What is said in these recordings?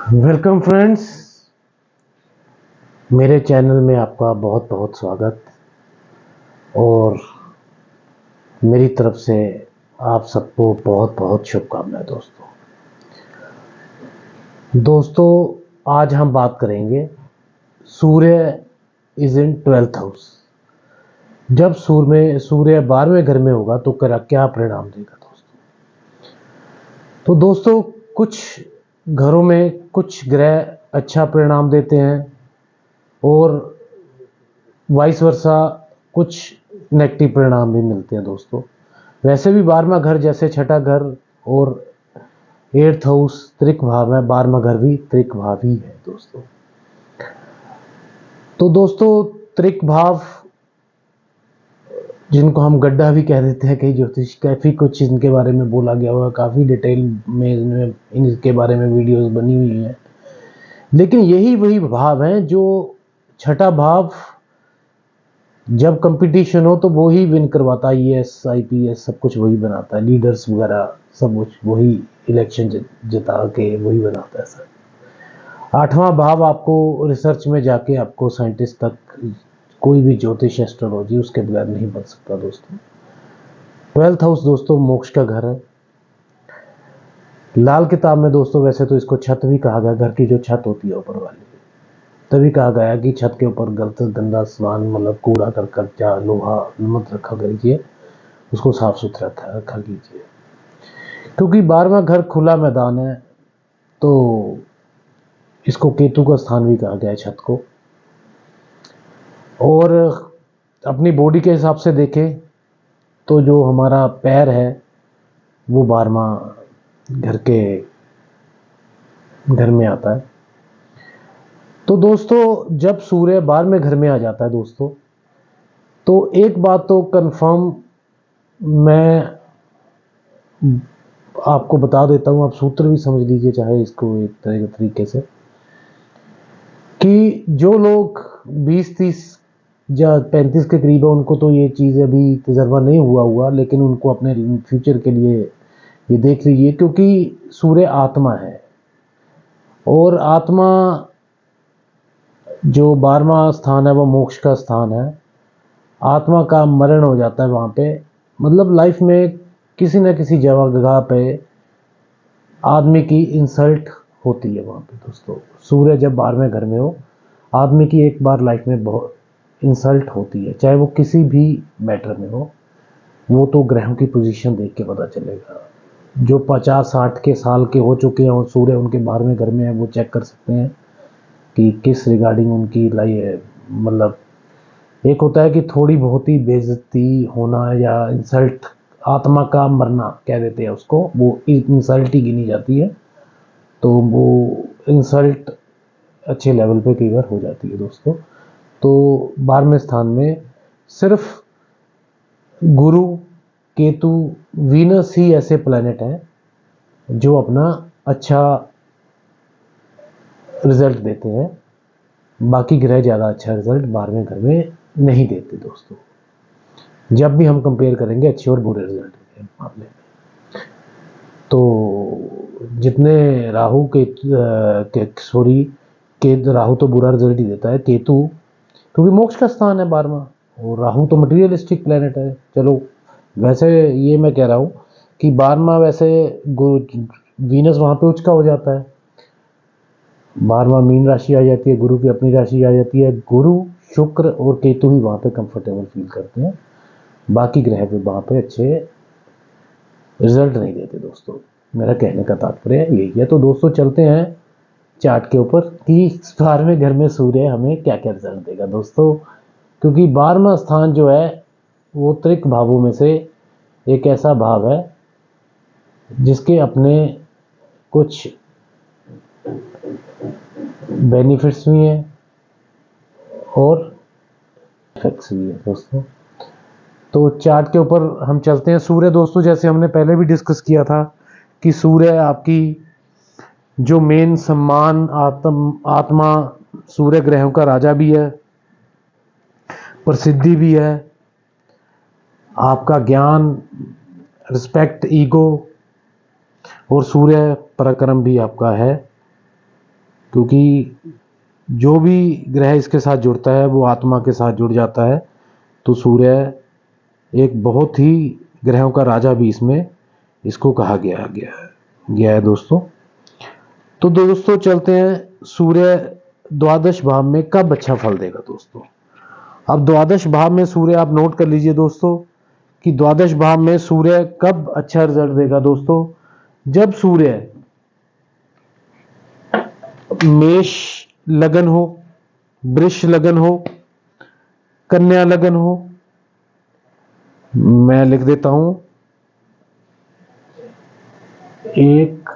Welcome friends, मेरे channel में आपका बहुत बहुत स्वागत। और मेरी तरफ से आप सबको बहुत बहुत शुभकामनाएं। दोस्तों आज हम बात करेंगे सूर्य इज इन 12th हाउस। जब सूर्य 12वें घर में होगा तो क्या परिणाम देगा दोस्तों। तो दोस्तों कुछ घरों में कुछ ग्रह अच्छा परिणाम देते हैं और वाइस वर्सा कुछ नेगेटिव परिणाम भी मिलते हैं दोस्तों। वैसे भी 12वां घर जैसे छठा घर और 8th हाउस त्रिक भाव है, 12वां घर भी त्रिक भाव ही है दोस्तों। तो दोस्तों त्रिक भाव जिनको हम गड्ढा भी कह देते हैं, कई ज्योतिष काफ़ी कुछ इनके बारे में बोला गया हुआ है, काफ़ी डिटेल में इनके बारे में वीडियोस बनी हुई हैं। लेकिन यही वही भाव हैं जो छठा भाव जब कंपटीशन हो तो वो ही विन करवाता है। IAS IPS सब कुछ वही बनाता है, लीडर्स वगैरह सब कुछ वही इलेक्शन जिता के वही बनाता है सर। 8वां भाव आपको रिसर्च में जाके आपको साइंटिस्ट तक कोई भी ज्योतिष एस्ट्रोलॉजी उसके बगैर नहीं बन सकता दोस्तों। 12th हाउस दोस्तों मोक्ष का घर है। लाल किताब में दोस्तों वैसे तो इसको छत भी कहा गया, घर की जो छत होती है ऊपर वाली, तभी कहा गया कि छत के ऊपर गलत गंदा सामान मतलब कूड़ा करकट या लोहा मत रखा करिए, उसको साफ सुथरा रखा कीजिए। क्योंकि 12वां घर खुला मैदान है तो इसको केतु का स्थान भी कहा गया है छत को। और अपनी बॉडी के हिसाब से देखें तो जो हमारा पैर है वो 12वां घर में आता है। तो दोस्तों जब सूर्य 12वें घर में आ जाता है दोस्तों, तो एक बात तो कंफर्म मैं आपको बता देता हूँ, आप सूत्र भी समझ लीजिए चाहे इसको एक तरह के तरीके से, कि जो लोग 20-30 या 35 के करीब है उनको तो ये चीज़ अभी तजर्बा नहीं हुआ, लेकिन उनको अपने फ्यूचर के लिए ये देख लीजिए। क्योंकि सूर्य आत्मा है और आत्मा जो 12वां स्थान है वो मोक्ष का स्थान है। आत्मा का मरण हो जाता है वहाँ पे, मतलब लाइफ में किसी न किसी जगह पे आदमी की इंसल्ट होती है वहाँ पे दोस्तों। सूर्य जब 12वें घर में हो, आदमी की एक बार लाइफ में बहुत इंसल्ट होती है, चाहे वो किसी भी मैटर में हो। वो तो ग्रहों की पोजीशन देख के पता चलेगा। जो 50-60 के साल के हो चुके हैं और सूर्य उनके 12वें घर में है, वो चेक कर सकते हैं कि किस रिगार्डिंग उनकी लाइफ, मतलब एक होता है कि थोड़ी बहुत ही बेइज्जती होना या इंसल्ट, आत्मा का मरना कह देते हैं उसको, वो इंसल्ट ही गिनी जाती है। तो वो इंसल्ट अच्छे लेवल पे कई बार हो जाती है दोस्तों। तो 12वें स्थान में सिर्फ गुरु, केतु, वीनस ही ऐसे प्लैनेट हैं जो अपना अच्छा रिजल्ट देते हैं। बाकी ग्रह ज़्यादा अच्छा रिजल्ट 12वें घर में नहीं देते दोस्तों, जब भी हम कंपेयर करेंगे अच्छे और बुरे रिजल्ट के मामले में। तो जितने राहु के राहु तो बुरा रिजल्ट ही देता है, केतु क्योंकि मोक्ष का स्थान है 12वां, और राहु तो मटेरियलिस्टिक प्लेनेट है। चलो वैसे ये मैं कह रहा हूँ कि 12वां वैसे वीनस वहाँ पे उच्च का हो जाता है, 12वां मीन राशि आ जाती है, गुरु की अपनी राशि आ जाती है। गुरु, शुक्र और केतु ही वहाँ पे कंफर्टेबल फील करते हैं, बाकी ग्रह पे वहाँ पे अच्छे रिजल्ट नहीं देते दोस्तों। मेरा कहने का तात्पर्य यही है। तो दोस्तों चलते हैं चार्ट के ऊपर कि 12वें घर में सूर्य हमें क्या क्या रिजल्ट देगा दोस्तों। क्योंकि 12वां स्थान जो है वो त्रिक भावों में से एक ऐसा भाव है जिसके अपने कुछ बेनिफिट्स भी हैं और इफेक्ट्स भी हैं दोस्तों। तो चार्ट के ऊपर हम चलते हैं। सूर्य दोस्तों जैसे हमने पहले भी डिस्कस किया था कि सूर्य आपकी जो मेन सम्मान आत्मा, सूर्य ग्रहों का राजा भी है, प्रसिद्धि भी है, आपका ज्ञान, रिस्पेक्ट, ईगो, और सूर्य पराक्रम भी आपका है। क्योंकि जो भी ग्रह इसके साथ जुड़ता है वो आत्मा के साथ जुड़ जाता है। तो सूर्य एक बहुत ही ग्रहों का राजा भी इसमें इसको कहा गया है दोस्तों। तो दोस्तों चलते हैं सूर्य द्वादश भाव में कब अच्छा फल देगा दोस्तों। अब द्वादश भाव में सूर्य आप नोट कर लीजिए दोस्तों कि द्वादश भाव में सूर्य कब अच्छा रिजल्ट देगा दोस्तों। जब सूर्य मेष लगन हो, वृष लगन हो, कन्या लगन हो, मैं लिख देता हूं 1,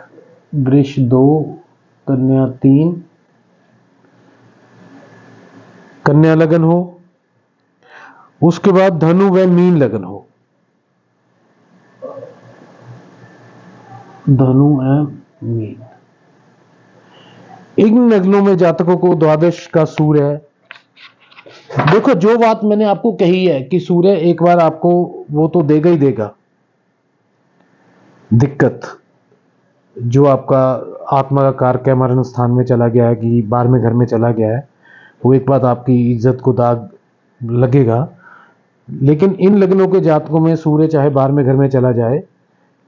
वृष 2, कन्या 3, कन्या लगन हो, उसके बाद धनु व मीन लगन हो, धनु एवं मीन। इन लग्नों में जातकों को द्वादश का सूर्य है। देखो जो बात मैंने आपको कही है कि सूर्य एक बार आपको वो तो देगा ही देगा दिक्कत, जो आपका आत्मा का कारक मरण स्थान में चला गया है कि 12वें घर में चला गया है, वो एक बात आपकी इज्जत को दाग लगेगा। लेकिन इन लग्नों के जातकों में सूर्य चाहे 12वें घर में चला जाए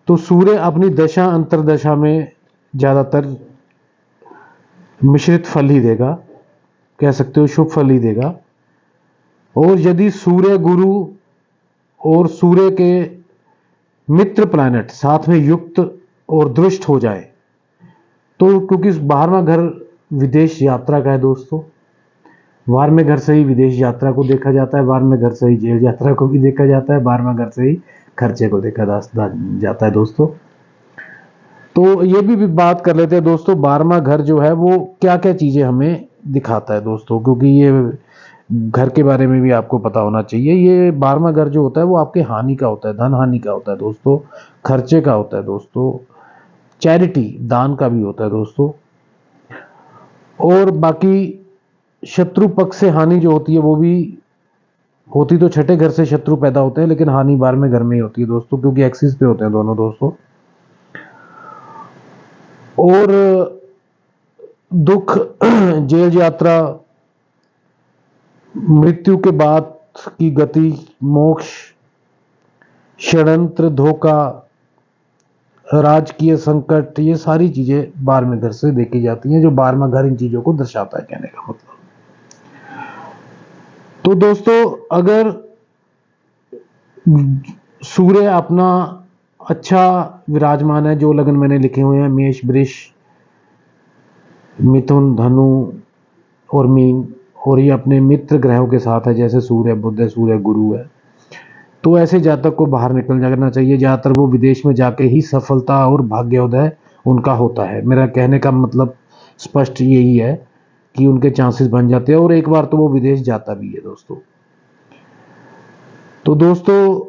तो सूर्य अपनी दशा अंतरदशा में ज्यादातर मिश्रित फल ही देगा, कह सकते हो शुभ फल ही देगा। और यदि सूर्य गुरु और सूर्य के मित्र प्लैनेट साथ में युक्त और दृष्ट हो जाए तो, क्योंकि 12वां घर विदेश यात्रा का है दोस्तों, 12वें घर से ही विदेश यात्रा को देखा जाता है, 12वें घर से ही जेल यात्रा को भी देखा जाता है, 12वां घर से ही खर्चे को देखा जाता है दोस्तों। तो ये भी बात कर लेते हैं दोस्तों, 12वां घर जो है वो क्या क्या चीजें हमें दिखाता है दोस्तों, क्योंकि ये घर के बारे में भी आपको पता होना चाहिए। ये 12वां घर जो होता है वो आपके हानि का होता है, धन हानि का होता है दोस्तों, खर्चे का होता है दोस्तों, चैरिटी दान का भी होता है दोस्तों। और बाकी शत्रु पक्ष से हानि जो होती है वो भी होती तो छठे घर से शत्रु पैदा होते हैं, लेकिन हानि 12वें घर में ही होती है दोस्तों, क्योंकि एक्सिस पे होते हैं दोनों दोस्तों। और दुख, जेल यात्रा, मृत्यु के बाद की गति, मोक्ष, षड्यंत्र, धोखा, राजकीय संकट, ये सारी चीजें 12वें घर से देखी जाती हैं, जो 12वां घर इन चीजों को दर्शाता है, कहने का मतलब। तो दोस्तों अगर सूर्य अपना अच्छा विराजमान है, जो लगन मैंने लिखे हुए हैं मेष, वृष, मिथुन, धनु और मीन, और ये अपने मित्र ग्रहों के साथ है, जैसे सूर्य बुध है, सूर्य गुरु है, तो ऐसे जातक को बाहर निकल जाना चाहिए। ज्यादातर वो विदेश में जाके ही सफलता और भाग्योदय उनका होता है। मेरा कहने का मतलब स्पष्ट यही है कि उनके चांसेस बन जाते हैं और एक बार तो वो विदेश जाता भी है दोस्तों। तो दोस्तों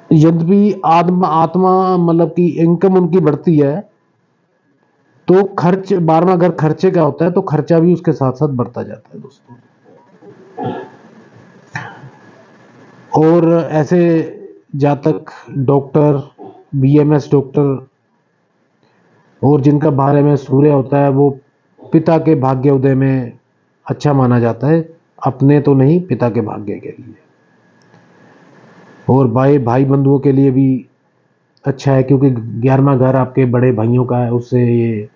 यद्यपि आत्मा मतलब कि इनकम उनकी बढ़ती है तो खर्च, 12वां घर खर्चे का होता है, तो खर्चा भी उसके साथ साथ बढ़ता जाता है दोस्तों। और ऐसे जातक डॉक्टर, बीएमएस डॉक्टर और जिनका 12 में सूर्य होता है वो पिता के भाग्य उदय में अच्छा माना जाता है, अपने तो नहीं पिता के भाग्य के लिए। और भाई बंधुओं के लिए भी अच्छा है, क्योंकि 11वां घर आपके बड़े भाइयों का है, उससे ये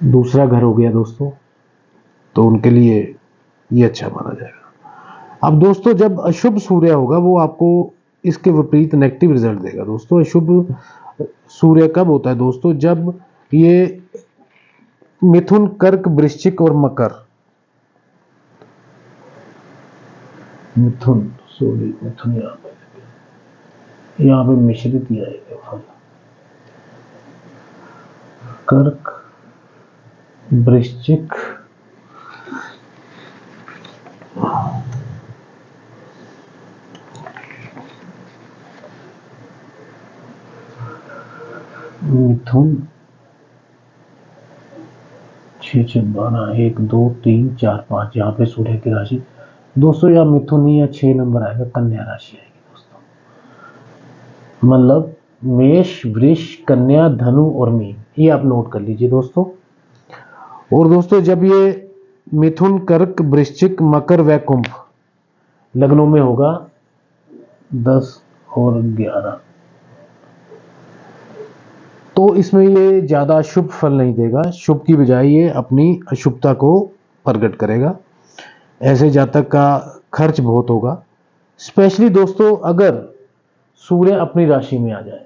दूसरा घर हो गया दोस्तों, तो उनके लिए ये अच्छा माना जाएगा। अब दोस्तों जब अशुभ सूर्य होगा वो आपको इसके विपरीत नेगेटिव रिजल्ट देगा दोस्तों। अशुभ सूर्य कब होता है दोस्तों? जब ये मिथुन, कर्क, वृश्चिक और मकर, मिथुन यहाँ पे मिश्रित ही आएगा फल, कर्क, वृश्चिक, मिथुन, 6 6 12, 1 2 3 4 5, यहाँ पे सूर्य की राशि दोस्तों या मिथुन ही या 6 नंबर आएगा, कन्या राशि आएगी दोस्तों। मतलब मेष, वृष, कन्या, धनु और मीन, ये आप नोट कर लीजिए दोस्तों। और दोस्तों जब ये मिथुन, कर्क, वृश्चिक, मकर व कुंभ लग्नों में होगा 10 और 11, तो इसमें ये ज्यादा शुभ फल नहीं देगा, शुभ की बजाय ये अपनी अशुभता को प्रकट करेगा। ऐसे जातक का खर्च बहुत होगा, स्पेशली दोस्तों अगर सूर्य अपनी राशि में आ जाए।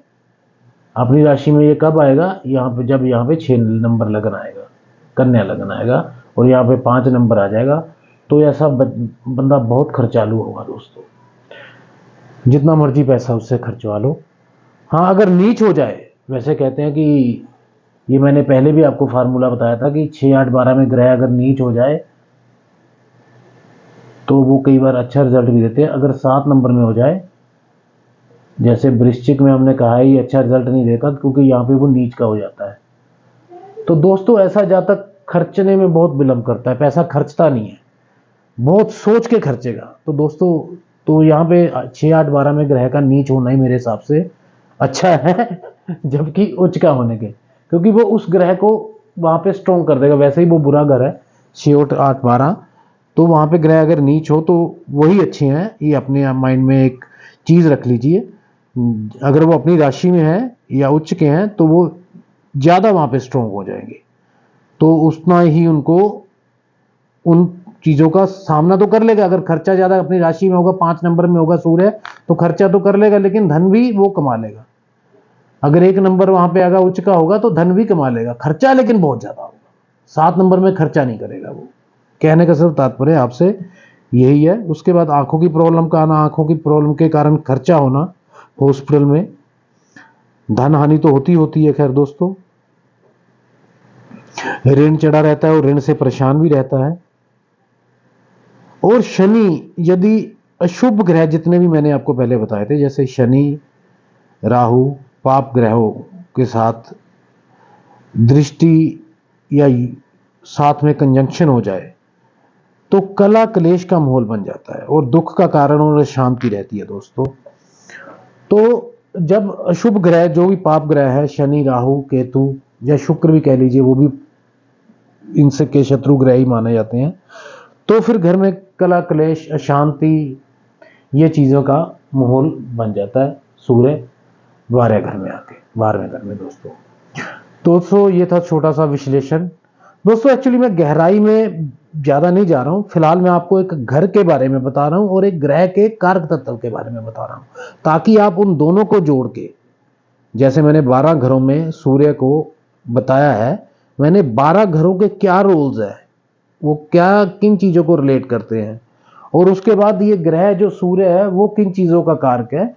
अपनी राशि में ये कब आएगा, यहाँ पे जब यहाँ पे 6 नंबर लगन आएगा, कन्या लगन आएगा, और यहाँ पे 5 नंबर आ जाएगा, तो ऐसा बंदा बहुत खर्चालू होगा दोस्तों, जितना मर्जी पैसा उससे खर्चवा लो। हाँ अगर नीच हो जाए, वैसे कहते हैं कि ये मैंने पहले भी आपको फार्मूला बताया था कि 6, 8, 12 में ग्रह अगर नीच हो जाए तो वो कई बार अच्छा रिजल्ट भी देते हैं। अगर 7 नंबर में हो जाए, जैसे वृश्चिक में हमने कहा है, ये अच्छा रिजल्ट नहीं देता क्योंकि यहाँ पे वो नीच का हो जाता है। तो दोस्तों ऐसा जातक खर्चने में बहुत विलंब करता है, पैसा खर्चता नहीं है, बहुत सोच के खर्चेगा। तो दोस्तों तो यहाँ पे 6, 8, 12 में ग्रह का नीच होना ही मेरे हिसाब से अच्छा है जबकि उच्च का होने के, क्योंकि वो उस ग्रह को वहां पे स्ट्रॉन्ग कर देगा। वैसे ही वो बुरा ग्रह है 6, 8, 12, तो वहां पे ग्रह अगर नीच हो तो वही अच्छे हैं। ये अपने माइंड में एक चीज रख लीजिए, अगर वो अपनी राशि में है या उच्च के हैं तो वो ज्यादा वहां पे स्ट्रॉन्ग हो जाएंगे, तो उतना ही उनको उन चीजों का सामना तो कर लेगा। अगर खर्चा ज्यादा अपनी राशि में होगा, 5 नंबर में होगा सूर्य, तो खर्चा तो कर लेगा लेकिन धन भी वो कमा लेगा। अगर 1 नंबर वहां पे आगा उच्च का होगा तो धन भी कमा लेगा, खर्चा लेकिन बहुत ज्यादा होगा। 7 नंबर में खर्चा नहीं करेगा वो। कहने का सिर्फ तात्पर्य आपसे यही है। उसके बाद आंखों की प्रॉब्लम का आना, आंखों की प्रॉब्लम के कारण खर्चा होना हॉस्पिटल में, धन हानि तो होती है। खैर दोस्तों, ऋण चढ़ा रहता है और ऋण से परेशान भी रहता है। और शनि, यदि अशुभ ग्रह जितने भी मैंने आपको पहले बताए थे, जैसे शनि, राहु, पाप ग्रहों के साथ दृष्टि या साथ में कंजंक्शन हो जाए तो कला क्लेश का माहौल बन जाता है और दुख का कारण और शांति रहती है दोस्तों। तो जब अशुभ ग्रह, जो भी पाप ग्रह है, शनि, राहु, केतु या शुक्र भी कह लीजिए, वो भी इनसे के शत्रु ग्रह ही माने जाते हैं, तो फिर घर में कला क्लेश, अशांति, ये चीजों का माहौल बन जाता है सूर्य 12 घर में आके, 12वें घर में दोस्तों ये था छोटा सा विश्लेषण। दोस्तों एक्चुअली मैं गहराई में ज्यादा नहीं जा रहा हूं, फिलहाल मैं आपको एक घर के बारे में बता रहा हूं और एक ग्रह के कारक तत्व के बारे में बता रहा हूं, ताकि आप उन दोनों को जोड़ के, जैसे मैंने 12 घरों में सूर्य को बताया है, मैंने 12 घरों के क्या रोल्स है, वो क्या किन चीजों को रिलेट करते हैं, और उसके बाद ये ग्रह जो सूर्य है वो किन चीजों का कारक है,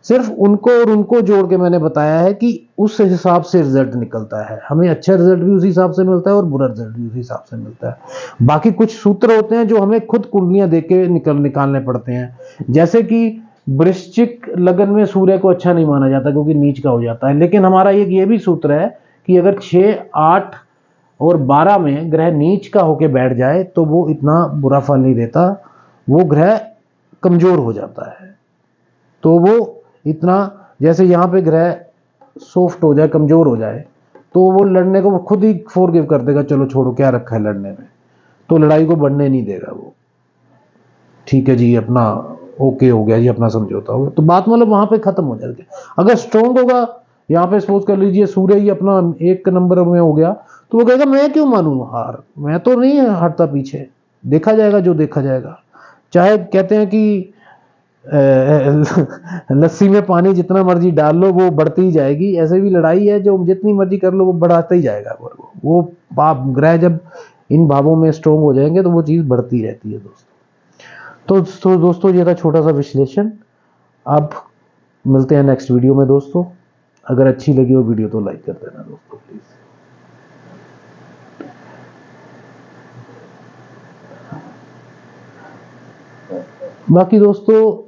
सिर्फ उनको और उनको जोड़ के मैंने बताया है कि उस हिसाब से रिजल्ट निकलता है। हमें अच्छा रिजल्ट भी उसी हिसाब से मिलता है और बुरा रिजल्ट भी उसी हिसाब से मिलता है। बाकी कुछ सूत्र होते हैं जो हमें खुद कुंडलियां देख के निकालने पड़ते हैं। जैसे कि वृश्चिक लगन में सूर्य को अच्छा नहीं माना जाता क्योंकि नीच का हो जाता है, लेकिन हमारा एक ये भी सूत्र है कि अगर 6, 8 और 12 में ग्रह नीच का होके बैठ जाए तो वो इतना बुरा फल नहीं देता, वो ग्रह कमजोर हो जाता है। तो वो इतना, जैसे यहाँ पे ग्रह सॉफ्ट हो जाए, कमजोर हो जाए, तो वो लड़ने को वो खुद ही फॉरगिव कर देगा, चलो छोड़ो क्या रखा है लड़ने में, तो लड़ाई को बढ़ने नहीं देगा वो। ठीक है जी, अपना ओके हो गया जी, अपना समझौता हो गया, तो बात मतलब वहां पे खत्म हो जाती है। अगर स्ट्रोंग होगा, यहाँ पे सपोज कर लीजिए सूर्य ही अपना 1 नंबर में हो गया, तो वो कहेगा मैं क्यों मानू हार, मैं तो नहीं हटता पीछे, देखा जाएगा जो देखा जाएगा। चाहे कहते हैं कि लस्सी में पानी जितना मर्जी डाल लो वो बढ़ती ही जाएगी, ऐसे भी लड़ाई है, जो जितनी मर्जी कर लो वो बढ़ाता ही जाएगा। वो पाप ग्रह जब इन भावों में स्ट्रोंग हो जाएंगे तो वो चीज बढ़ती रहती है दोस्तों। तो दोस्तों ये था छोटा सा विश्लेषण। अब मिलते हैं नेक्स्ट वीडियो में दोस्तों। अगर अच्छी लगी हो वीडियो तो लाइक कर देना दोस्तों प्लीज। बाकी दोस्तों